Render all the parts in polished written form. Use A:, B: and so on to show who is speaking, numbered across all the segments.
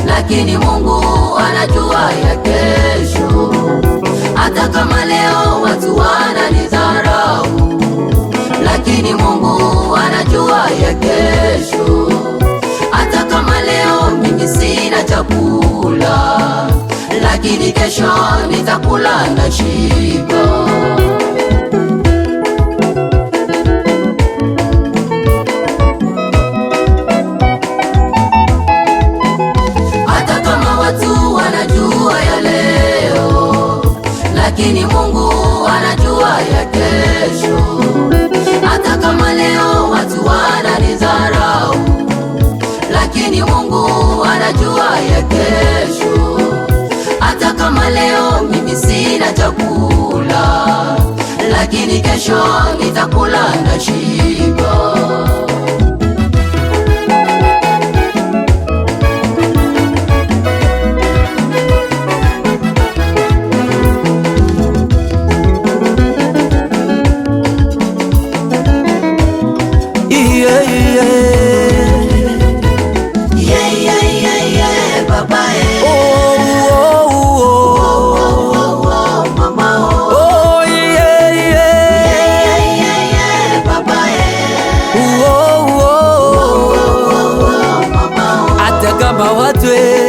A: Lakini Mungu anajua ya kesho. Hata kama leo watu wananidharau, lakini Mungu anajua ya kesho. Hata kama leo mimi sina chakula, lakini kesho nitakula na shiba. Lakini Mungu anajua ya kesho. Hata kama leo watu wananidharau, lakini Mungu anajua ya kesho. Hata kama leo mimi sina chakula, lakini kesho nitakula na shiba.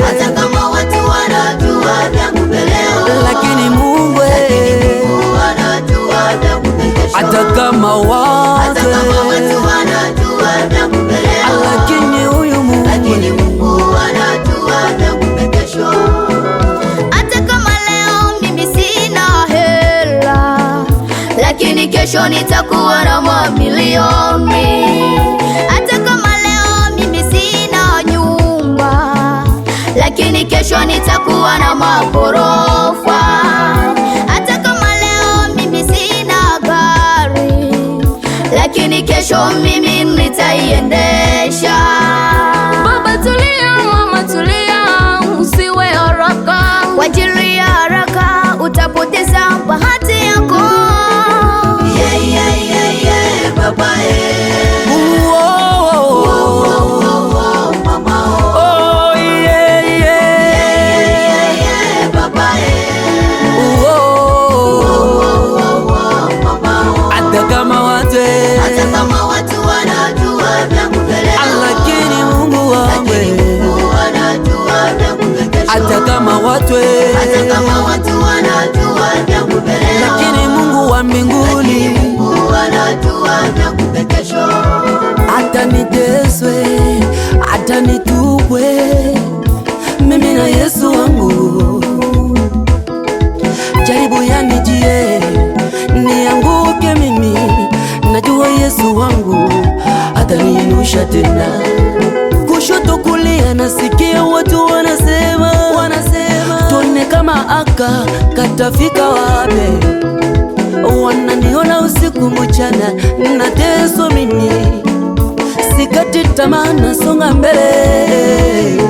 B: Hata kama watu wanajua vyangu leo,
C: lakini Mungu
B: anajua vyangu kesho.
C: Hata kama watu
B: wanajua vyangu leo,
C: lakini huyu Mungu
B: anajua vyangu kesho.
D: Hata kama leo mimi sina hela, lakini kesho nitakuwa na mamilioni. Hata kama leo mimi sina nyumba, lakini kesho nitakuwa na magorofa. Hata kama leo mimi sina gari, lakini kesho mimi nitaiendesha.
E: Baba tulia, mama tulia, usiwe haraka.
D: Kwa ajili ya haraka utapoteza bahati yako.
B: Baba
C: hata kama watu
B: wanajua vyangu leo,
C: lakini Mungu wa mbinguni
B: anajua vyangu kesho.
C: hata niteswe, hata nitupwe, mimi na Yesu wangu. Jaribu yanijie, nianguke, mimi najua Yesu wangu hata niinusha tena. Kushoto kulia nasikia watu wanasema tuone kama aka katafika wapi. Wananiona usiku mchana nateswa, mimi sikati tamaa, nasonga mbele.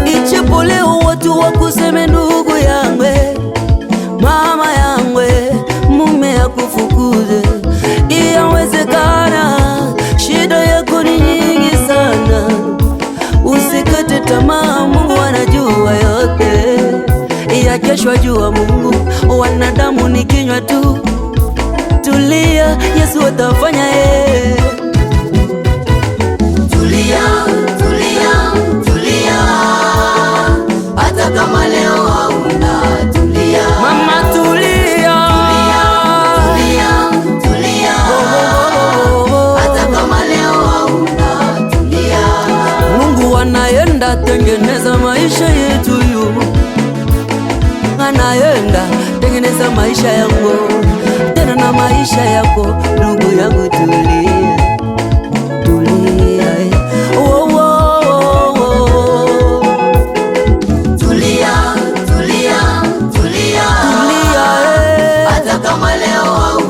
C: Ichepo leo watu wakuseme ndugu yangwe, mama yangwe, mume akufukuze, iyawezekana shida yako ni nyingi sana. Usikate tamaa, Mungu anajua yote ya kesho, jua Mungu. Wanadamu ni kinywa tu, tulia, Yesu atafanya
B: Tulia, tulia, tulia, hata kama leo hauna, tulia.
C: Mama tulia,
B: tulia, tulia, hata kama leo hauna, tulia.
C: Mungu anaenda tengeneza maisha yetu yu, anaenda tengeneza maisha yangu tena na maisha yako, ndugu yangu, tulia, tulia,
B: tulia, tulia, tulia, hata kama leo